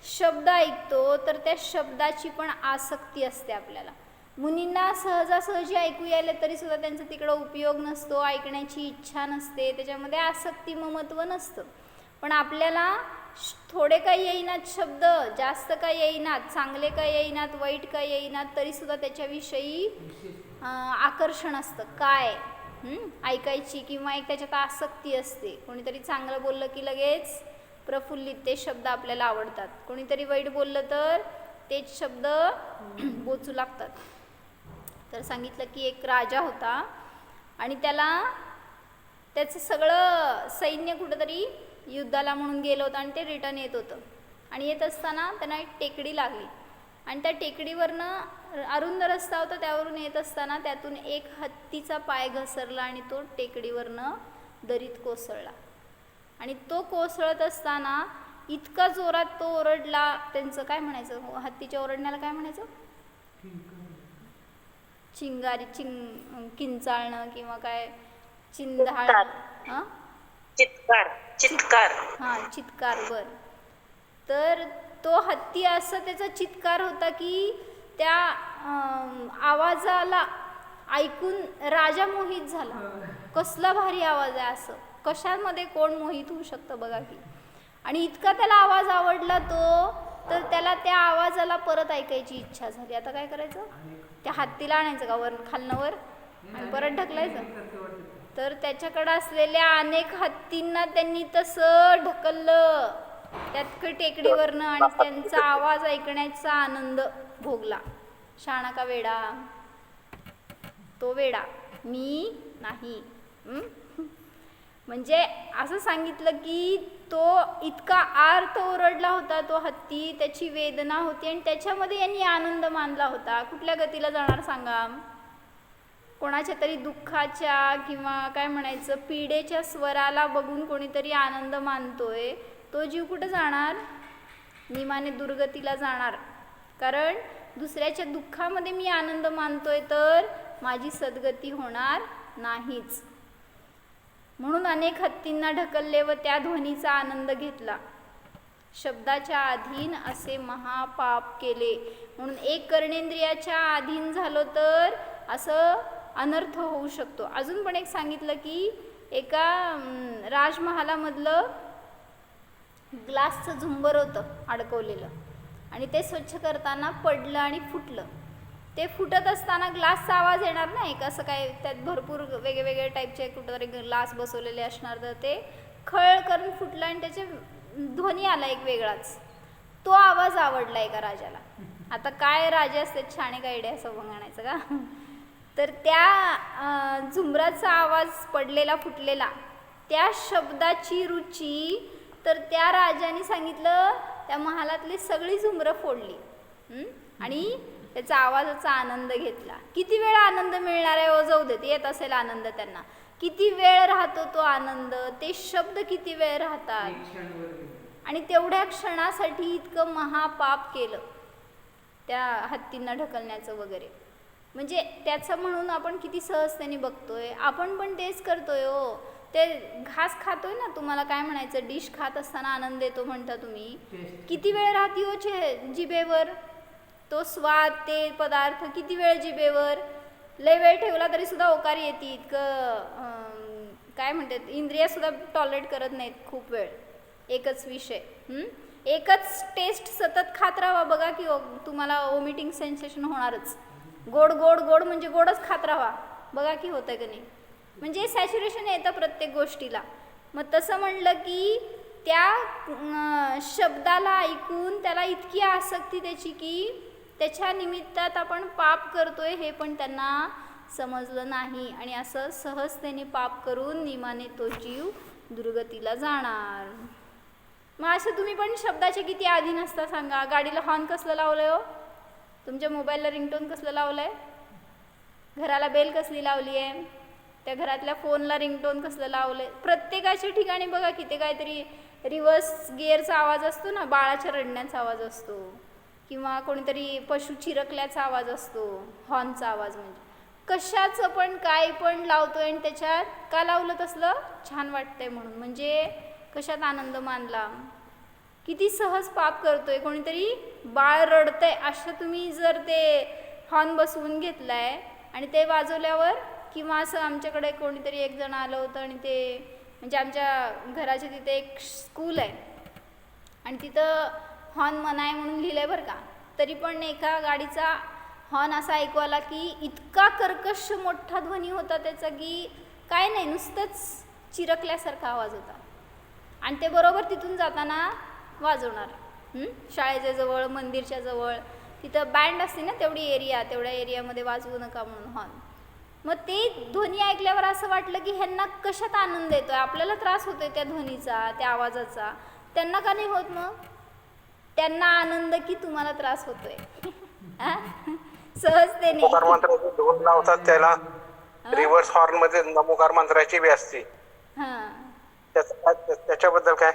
शब्द ऐकतो तर त्या शब्दाची पण आसक्ती असते आपल्याला. मुनींना सहजासहजी ऐकू यायला तरी सुद्धा त्यांचा तिकडं उपयोग नसतो, ऐकण्याची इच्छा नसते, त्याच्यामध्ये आसक्ती ममत्व नसतं. पण आपल्याला थोडे काही येईनात शब्द, जास्त काही येईनात, चांगले काही येईनात, वाईट काही येईनात, तरी सुद्धा त्याच्याविषयी आकर्षण असतं. काय ऐकायची किंवा एक त्याच्यात आसक्ती असते. कोणीतरी चांगलं बोललं की लगेच प्रफुल्लित, ते शब्द आपल्याला आवडतात. कोणीतरी वाईट बोललं तर तेच शब्द बोचू लागतात. तर सांगितलं की एक राजा होता आणि त्याचं सगळं सैन्य कुठंतरी युद्धाला म्हणून गेलं होतं आणि ते रिटर्न येत होतं. आणि येत असताना त्यांना एक टेकडी लागली आणि त्या टेकडीवरनं अरुंद रस्ता होता, त्यावरून येत असताना त्यातून एक हत्तीचा पाय घसरला आणि तो टेकडीवरनं दरीत कोसळला. आणि तो कोसळत असताना इतका जोरात तो ओरडला. त्यांचं काय म्हणायचं? हत्तीच्या ओरडण्याला काय म्हणायचं? चिंगारी, किंचाळणं किंवा काय, चिंधाळ, चित्कार, चित्कार. हा, चित्कार. बर. तर तो हत्ती असं त्याचा चित्कार होता की त्या आवाजाला ऐकून राजा मोहित झाला. कसला भारी आवाज आहे, असं कशामध्ये कोण मोहित होऊ शकतं बघा की. आणि इतका त्याला आवाज आवडला तो, तर त्याला त्या आवाजाला परत ऐकायची इच्छा झाली. आता काय करायचं? त्या हत्तीला आणायचं का वर, खालनं वर, आणि परत ढकलायचं? तर त्याच्याकडे असलेल्या अनेक हत्तींना त्यांनी तसं ढकललं त्यात टेकडीवरनं आणि त्यांचा आवाज ऐकण्याचा आनंद भोगला. शाणा का वेडा? तो वेडा, मी नाही. म्हणजे असं सांगितलं की तो इतका आर्त ओरडला होता तो हत्ती, त्याची वेदना होती आणि त्याच्यामध्ये यांनी आनंद मानला होता. कुठल्या गतीला जाणार सांगा? कोणाच्या तरी दुःखाच्या किंवा काय म्हणायचं पीडेच्या स्वराला बघून कोणीतरी आनंद मानतोय, तो जीव कुठं जाणार? निमाने दुर्गतीला जाणार. कारण दुसऱ्याच्या दुःखामध्ये मी आनंद मानतोय तर माझी सद्गती होणार नाहीच. म्हणून अनेक हत्तींना ढकलले व त्या ध्वनीचा आनंद घेतला. शब्दाच्या अधीन असे महापाप केले. म्हणून एक कर्णेंद्रियाच्या अधीन झालो तर असं अनर्थ होऊ शकतो. अजून पण एक सांगितलं की एका राजमहालामधलं ग्लासचं झुंबर होतं अडकवलेलं आणि ते स्वच्छ करताना पडलं आणि फुटलं. ते फुटत असताना ग्लासचा आवाज येणार नाही का? असं काय, त्यात भरपूर वेगवेगळ्या टाईपचे कुठंतरी ग्लास बसवलेले असणार, तर ते खळ करून फुटलं आणि त्याचे ध्वनी आला एक वेगळाच. तो आवाज आवडला एका राजाला. आता काय राजे असतात छाणे गायडे असं म्हणायचं का? तर त्या झुंबराचा आवाज पडलेला फुटलेला, त्या शब्दाची रुची, तर त्या राजाने सांगितलं त्या महालातली सगळी झुंबरं फोडली आणि त्याचा आवाजाचा आनंद घेतला. किती वेळ आनंद मिळणार आहे? ओ जाऊ देत, येत असेल आनंद त्यांना. किती वेळ राहतो तो आनंद? ते शब्द किती वेळ राहतात? आणि तेवढ्या क्षणासाठी इतकं महापाप केलं त्या हत्तींना ढकलण्याचं वगैरे. म्हणजे त्याचं म्हणून आपण किती सहजतेने बघतोय, आपण पण तेच करतोय हो. ते घास खातोय ना, तुम्हाला काय म्हणायचं, डिश खात असताना आनंद येतो म्हणता तुम्ही, किती वेळ राहते हो जिभेवर तो स्वाद, ते पदार्थ किती वेळ जिभेवर, लय वेळ ठेवला तरी सुद्धा ओकार येते, इतकं काय म्हणतात, इंद्रिया सुद्धा टॉलरेट करत नाहीत खूप वेळ एकच विषय. एकच टेस्ट सतत खात राहा, बघा की तुम्हाला वॉमिटिंग सेन्सेशन होणारच. गोड गोड गोड म्हणजे गोडच खात राहा, बघा की होतं की नाही. म्हणजे सॅच्युरेशन येतं प्रत्येक गोष्टीला. मग तसं म्हणलं की त्या शब्दाला ऐकून त्याला इतकी आसक्ती त्याची की त्याच्या निमित्तात आपण पाप करतोय हे पण त्यांना समजलं नाही, आणि असं सहजतेने पाप करून नियमाने तो जीव दुर्गतीला जाणार. मग असं तुम्ही पण शब्दाचे किती अधीन असता सांगा. गाडीला हॉर्न कसलं लावलंय हो, तुमच्या मोबाईलला रिंगटोन कसलं लावलंय, घराला बेल कसली लावली आहे, त्या घरातल्या फोनला रिंगटोन कसलं लावलंय. प्रत्येकाच्या ठिकाणी बघा की ते काहीतरी रिव्हर्स गिअरचा आवाज असतो ना, बाळाच्या रडण्याचा आवाज असतो, किंवा कोणीतरी पशु चिरकल्याचा आवाज असतो, हॉर्नचा आवाज. म्हणजे कशाचं पण काय पण लावतोय, आणि त्याच्यात का लावलं तसलं, छान वाटतंय म्हणून, म्हणजे कशात आनंद मानला. किती सहज पाप करतोय. कोणीतरी बाळ रडतंय असं तुम्ही जर ते हॉर्न बसवून घेतलाय आणि ते वाजवल्यावर, किंवा असं आमच्याकडे कोणीतरी एक जण आलं होतं, आणि ते म्हणजे आमच्या घराच्या तिथे एक स्कूल आहे आणि तिथं हॉर्न मनाय म्हणून लिहिलं आहे बरं का, तरी पण एका गाडीचा हॉर्न असा ऐकू आला की इतका कर्कश मोठा ध्वनी होता त्याचा की काय नाही, नुसतंच चिरकल्यासारखा आवाज होता. आणि ते बरोबर तिथून जाताना वाजवणार. शाळेच्या जवळ, मंदिरच्या जवळ, तिथं बँड असते ना तेवढी एरिया, तेवढ्या एरियामध्ये वाजवू नका म्हणून हॉर्न. मग ते ध्वनी ऐकल्यावर असं वाटलं की ह्यांना कशात आनंद येतोय, आपल्याला त्रास होतोय त्या ध्वनीचा, त्या आवाजाचा, त्यांना का नाही होत. मग त्यांना आनंद की तुम्हाला त्रास होतोय. सहजतेने नमोकार मंत्राचे दोन लावतात त्याला, रिव्हर्स हॉर्न मध्ये नमोकार मंत्राची बी असते. त्याच्याबद्दल काय,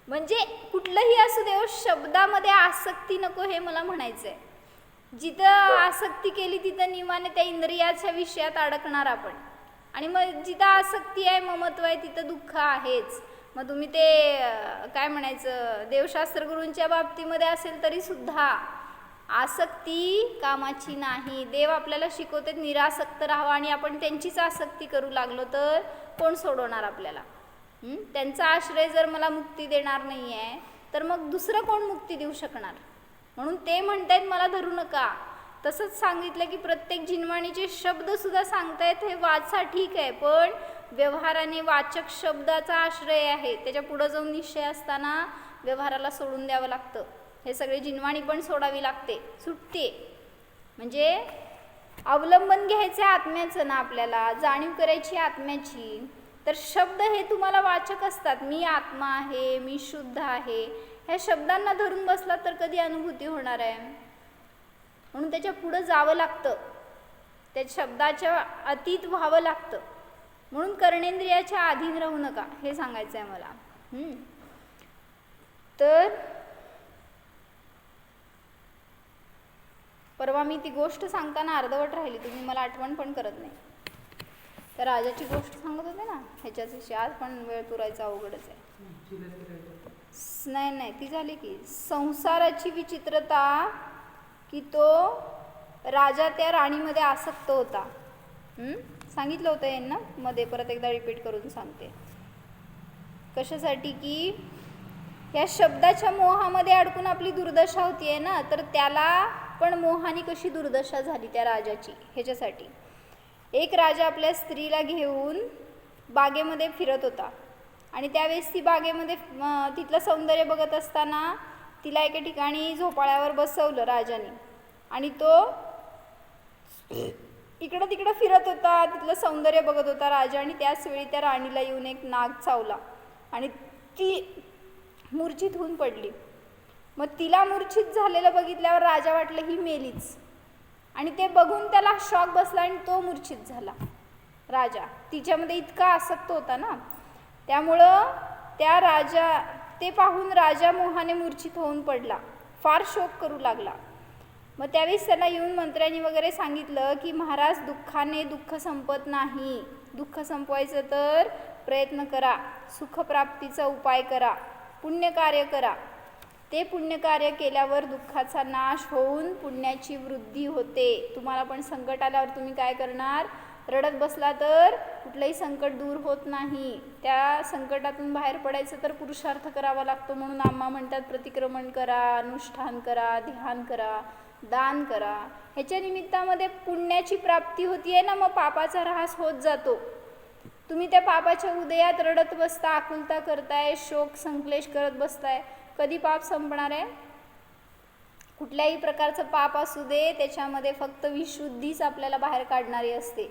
म्हणजे कुठलंही असू दे, शब्दामध्ये आसक्ती नको हे मला म्हणायचंय. जिथं आसक्ती केली तिथं नियमाने त्या इंद्रियाच्या विषयात अडकणार आपण, आणि मग जिथं आसक्ती आहे, ममत्व आहे, तिथं दुःख आहेच. मग तुम्ही ते काय म्हणायचं, देवशास्त्र गुरूंच्या बाबतीमध्ये असेल तरी सुद्धा आसक्ती कामाची नाही. देव आपल्याला शिकवते निरासक्त राहावं, आणि आपण त्यांचीच आसक्ती करू लागलो तर कोण सोडवणार आपल्याला. त्यांचा आश्रय जर मला मुक्ती देणार नाही आहे तर मग दुसरं कोण मुक्ती देऊ शकणार. म्हणून ते म्हणतायत मला धरू नका. तसंच सांगितलं की प्रत्येक जिनवाणीचे शब्दसुद्धा सांगतायत हे वाचा, ठीक आहे, पण व्यवहाराने वाचक शब्दाचा आश्रय आहे, त्याच्या पुढं जाऊन निश्चय असताना व्यवहाराला सोडून द्यावं लागतं. हे सगळे जिनवाणी पण सोडावी लागते, सुटते. म्हणजे अवलंबन घ्यायचं आत्म्याचं ना, आपल्याला जाणीव करायची आत्म्याची. तर शब्द हे तुम्हाला वाचक असतात. मी आत्मा आहे, मी शुद्ध आहे, ह्या शब्दांना धरून बसला तर कधी अनुभूती होणार आहे. म्हणून त्याच्या पुढं जावं लागतं, त्या शब्दाच्या अतीत व्हावं लागतं. म्हणून कर्णेंद्रियाच्या अधीन राहू नका, हे सांगायचं आहे मला. तर परवा मी ती गोष्ट सांगताना अर्धवट राहिली, तुम्ही मला आठवण पण करत नाही. तर राजाची गोष्ट सांगत होते ना ह्याच्याच, आज पण वेळ पुरायचा अवघडच आहे. नाही ती झाली की संसाराची विचित्रता, की तो राजा त्या राणीमध्ये आसक्त होता. सांगितलं होतं यांना मध्ये, परत एकदा रिपीट करून सांगते. कशासाठी की या शब्दाच्या मोहामध्ये अडकून आपली दुर्दशा होतीये ना, तर त्याला पण मोहाने कशी दुर्दशा झाली त्या राजाची, ह्याच्यासाठी. एक राजा आपल्या स्त्रीला घेऊन बागेमध्ये फिरत होता, आणि त्यावेळेस ती बागेमध्ये तिथलं सौंदर्य बघत असताना तिला एके ठिकाणी झोपाळ्यावर बसवलं राजाने, आणि तो इकडं तिकडं फिरत होता, तिथलं सौंदर्य बघत होता राजा. आणि त्याच वेळी त्या राणीला येऊन एक नाग चावला आणि ती मूर्छित होऊन पडली. मग तिला मूर्छित झालेलं बघितल्यावर राजा वाटलं ही मेलीच, आणि ते बघून त्याला शॉक बसला आणि तो मूर्छित झाला राजा. तिच्यामध्ये इतका आसक्त होता ना, त्यामुळं ते पाहून राजा मोहाने मूर्छित होऊन पडला, फार शोक करू लागला. मग त्यावेळेस त्याला येऊन मंत्र्यांनी वगैरे सांगितलं की महाराज, दुःखाने दुःख संपत नाही, दुःख संपवायचं तर प्रयत्न करा, सुखप्राप्तीचा उपाय करा, पुण्यकार्य करा. ते पुण्यकार्य केल्यावर दुःखाचा नाश होऊन पुण्याची वृद्धी होते. तुम्हाला पण संकट आल्यावर तुम्ही काय करणार? रडत बसला तर कुठलंही संकट दूर होत नाही. त्या संकटातून बाहेर पडायचं तर पुरुषार्थ करावा लागतो. म्हणून आम्हा म्हणतात प्रतिक्रमण करा, अनुष्ठान करा, ध्यान करा, दान करा. ह्याच्या निमित्तामध्ये पुण्याची प्राप्ती होतीये ना, मग पापाचा ऱ्हास होत जातो. तुम्ही त्या पापाच्या उदयात रडत बसता, आकुलता करताय, शोक संक्लेश करत बसताय, कधी पाप संपणार आहे? कुठल्याही प्रकारचं पाप असू दे, त्याच्यामध्ये फक्त विशुद्धीच आपल्याला बाहेर काढणारी असते,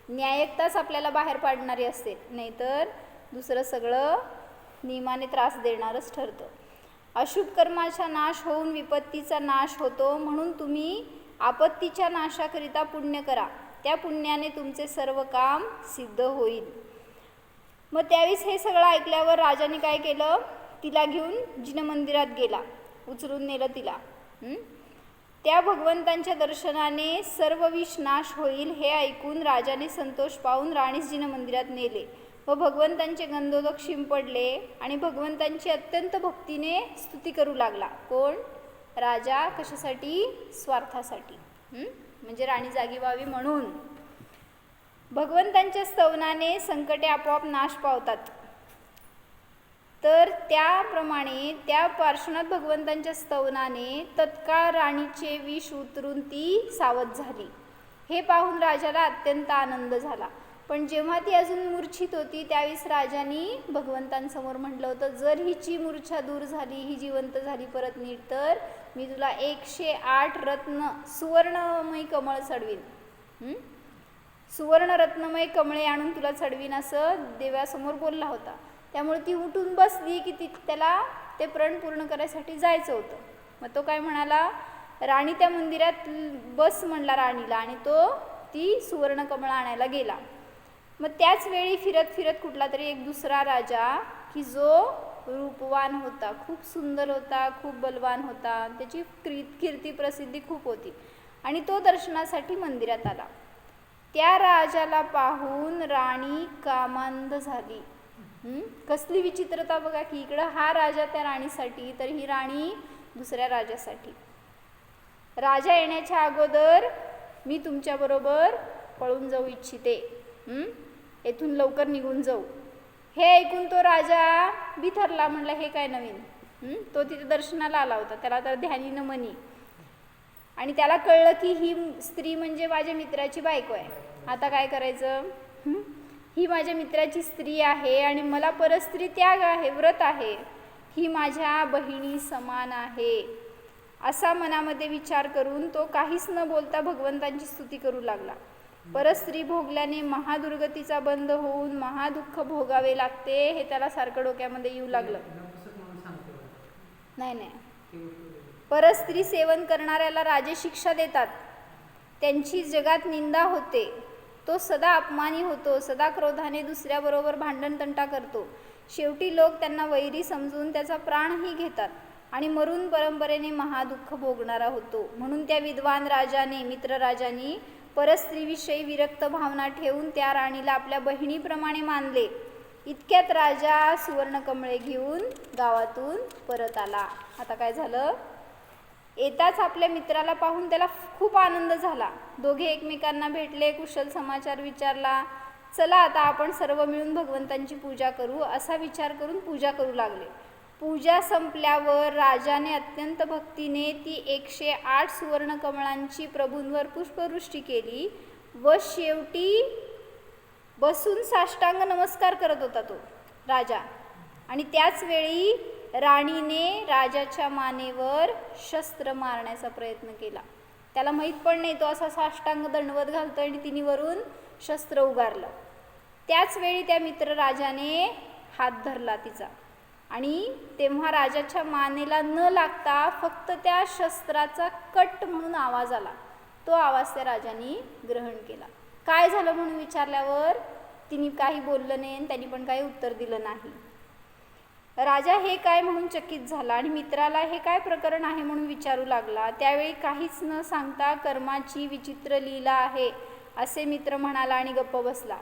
न्यायकताच आपल्याला बाहेर पाडणारी असते, नाहीतर दुसरं सगळं नियमाने त्रास देणारच ठरतं. अशुभ कर्माचा नाश होऊन विपत्तीचा नाश होतो. म्हणून तुम्ही आपत्तीच्या नाशाकरिता पुण्य करा, त्या पुण्याने तुमचे सर्व काम सिद्ध होईल. मग त्यावेळेस हे सगळं ऐकल्यावर राजाने काय केलं? तिला घेऊन जिनमंदिरात गेला, उचलून नेलं तिला. त्या भगवंतांच्या दर्शनाने सर्व विष नाश होईल हे ऐकून राजाने संतोष पाहून राणीस जिनमंदिरात नेले व भगवंतांचे गंधोदक शिंपडले आणि भगवंतांची अत्यंत भक्तीने स्तुती करू लागला. कोण? राजा. कशासाठी? स्वार्थासाठी, म्हणजे राणी जागी व्हावी म्हणून. भगवंतांच्या स्तवनाने संकटे आपोआप नाश पावतात. तर त्याप्रमाणे त्या पार्श्वनाथ भगवंतांच्या स्तवनाने तत्काळ राणीचे विष उतरून ती सावध झाली. हे पाहून राजाला अत्यंत आनंद झाला. पण जेव्हा ती अजून मूर्छित होती त्यावेळेस राजाने भगवंतांसमोर म्हटलं होतं, जर हिची मूर्छा दूर झाली, ही जिवंत झाली परत नीट, तर मी तुला 108 रत्न सुवर्णमय कमळ चढवीन, सुवर्णरत्नमय कमळे आणून तुला चढवीन, असं देवासमोर बोलला होता. त्यामुळे ती उठून बसली की त्याला ते प्रण पूर्ण करायसाठी जायचं होतं. मग तो काय म्हणाला? राणी त्या मंदिरात बस म्हणला राणीला, आणि ती सुवर्णकमळ आणायला गेला. मग त्याच वेळी फिरत फिरत कुठला तरी एक दुसरा राजा, की जो रूपवान होता, खूप सुंदर होता, खूप बलवान होता, त्याची कीर्ती प्रसिद्धी खूप होती, आणि तो दर्शनासाठी मंदिरात आला. त्या राजाला पाहून राणी कामांध झाली. कसली विचित्रता बघा, की इकडं हा राजा त्या राणीसाठी, तर ही राणी दुसऱ्या राजासाठी. राजा येण्याच्या अगोदर मी तुमच्याबरोबर पळून जाऊ इच्छिते, येथून लवकर निघून जाऊ. हे ऐकून तो राजा बिथरला. म्हणला हे काय नवीन? तो तिथे दर्शनाला आला होता, त्याला तर ध्यानीनं मनी, आणि त्याला कळलं की ही स्त्री म्हणजे माझ्या मित्राची बायको आहे. आता काय करायचं? ही माझ्या मित्राची स्त्री आहे आणि मला परस्त्री त्याग आहे, व्रत आहे, ही माझ्या बहिणी समान आहे, असा मनामध्ये विचार करून तो काहीच न बोलता भगवंतांची स्तुती करू लागला. परस्त्री भोगल्याने महादुर्गतीचा बंध होऊन महादुःख भोगावे लागते, हे त्याला सारखं डोक्यामध्ये येऊ लागलं. नाही, परस्त्री सेवन करणाऱ्याला राजे शिक्षा देतात, त्यांची जगात निंदा होते, तो सदा अपमानी होतो, सदा क्रोधाने दुसऱ्याबरोबर भांडण तंटा करतो. शेवटी लोक त्यांना वैरी समजून त्याचा प्राणही घेतात आणि मरून परंपरेने महादुःख भोगणारा होतो. म्हणून त्या विद्वान राजाने, मित्रराजाने परस्त्रीविषयी विरक्त भावना ठेवून त्या राणीला आपल्या बहिणीप्रमाणे मानले. इतक्यात राजा सुवर्णकमळे घेऊन गावातून परत आला. आता काय झालं? येताच आपल्या मित्राला पाहून त्याला खूप आनंद झाला. दोघे एकमेकांना भेटले, कुशल समाचार विचारला. चला आता आपण सर्व मिळून भगवंतांची पूजा करू, असा विचार करून पूजा करू लागले. पूजा संपल्यावर राजाने अत्यंत भक्तीने ती 108 सुवर्णकमळांची प्रभूंवर पुष्पवृष्टी केली व शेवटी बसून साष्टांग नमस्कार करत होता तो राजा. आणि त्याच वेळी राणीने राजाच्या मानेवर शस्त्र मारण्याचा प्रयत्न केला. त्याला माहीत पण नाही, तो असा साष्टांग दंडवत घालतोय आणि तिने वरून शस्त्र उगारलं. त्याच वेळी त्या मित्रराजाने हात धरला तिचा, आणि तेव्हा राजाच्या मानेला न लागता फक्त त्या शस्त्राचा कट म्हणून आवाज आला. तो आवाज त्या राजाने ग्रहण केला. काय झालं म्हणून विचारल्यावर तिने काही बोललं नाही आणि त्यांनी पण काही उत्तर दिलं नाही. राजा हे काय म्हणून चकित झाला आणि मित्राला हे काय प्रकरण आहे म्हणून विचारू लागला. त्यावेळी काहीच न सांगता कर्माची विचित्र लीला आहे असे मित्र म्हणाला आणि गप्प बसला.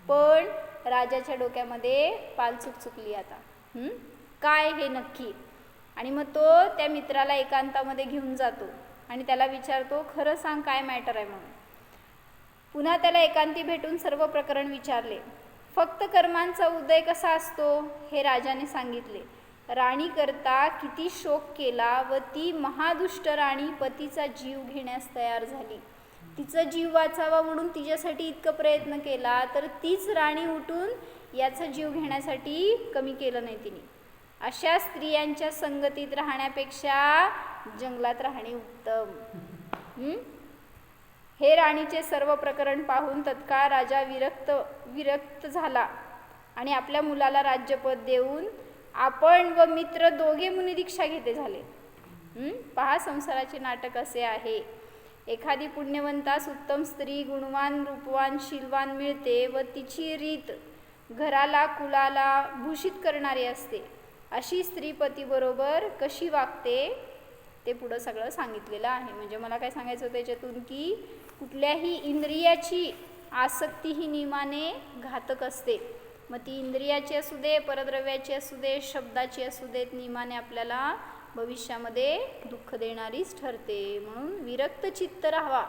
पण राजाच्या डोक्यामध्ये पालचूक चुकली आता. काय हे नक्की? आणि मग तो त्या मित्राला एकांतामध्ये घेऊन जातो आणि त्याला विचारतो, खरं सांग काय मॅटर आहे म्हणून. पुन्हा त्याला एकांती भेटून सर्व प्रकरण विचारले. फक्त कर्मांचा उदय कसा असतो हे राजाने सांगितले. राणी करता किती शोक केला व ती महादुष्ट राणी पतीचा जीव घेण्यास तयार झाली. तिचा जीव वाचावा म्हणून तिच्यासाठी इतकं प्रयत्न केला तर तीच राणी उठून याचा जीव घेण्यासाठी कमी केलं नाही तिने. अशा स्त्रियांच्या संगतीत राहण्यापेक्षा जंगलात राहणे उत्तम. हे राणीचे सर्व प्रकरण पाहून तत्काळ राजा विरक्त झाला आणि आपल्या मुलाला राज्यपद देऊन आपण व मित्र दोघे मुनिदीक्षा घेते झाले. पहा संसाराचे नाटक असे आहे. एखादी पुण्यवंतास उत्तम स्त्री गुणवान रूपवान शीलवान मिळते व तिची रीत घराला कुलाला भूषित करणारी असते. अशी स्त्री पतीबरोबर कशी वागते ते पुढं सगळं सांगितलेलं आहे. म्हणजे मला काय सांगायचं होतं त्याच्यातून की कुठल्याही इंद्रियाची आसक्ती ही नियमाने घातक असते. मग ती इंद्रियाची असू दे, परद्रव्याची असू दे, शब्दाची असू देत, नियमाने आपल्याला भविष्यामध्ये दुःख देणारीच ठरते. म्हणून विरक्त चित्त राहावा.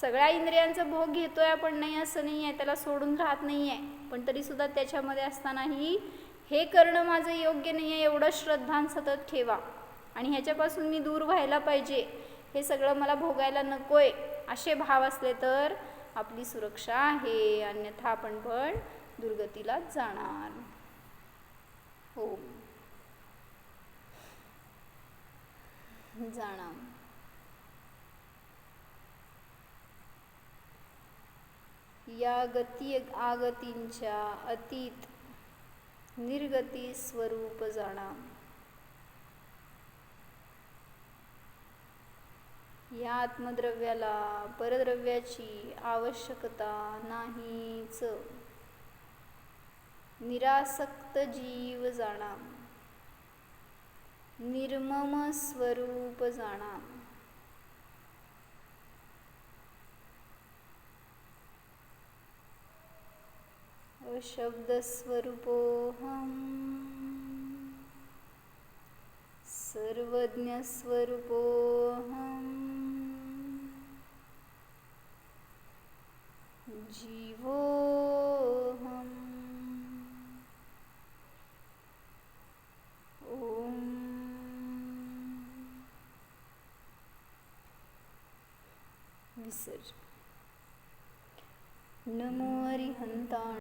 सगळ्या इंद्रियांचा भोग घेतोय आपण नाही असं नाही आहे, त्याला सोडून राहत नाही आहे, पण तरीसुद्धा त्याच्यामध्ये असतानाही हे करणं माझं योग्य नाही आहे एवढं श्रद्धान सतत ठेवा आणि ह्याच्यापासून मी दूर व्हायला पाहिजे, हे सगळं मला भोगायला नकोय असे भाव असले तर आपली सुरक्षा आहे. अन्यथा आपण पण दुर्गतीलाच जाणार. हो जाणार. या गती आगतींच्या अतीत निर्गती स्वरूप जाणा. या आत्मद्रव्याला परद्रव्याची आवश्यकता नाहीच. निरासक्त जीव जाणा. निर्मम स्वरूप जाणा. अशब्द स्वरूपोऽहम् सर्वज्ञ स्वरूपोऽहम् जीवोऽहम्. ओम विसर्जन. नमो अरिहंताण.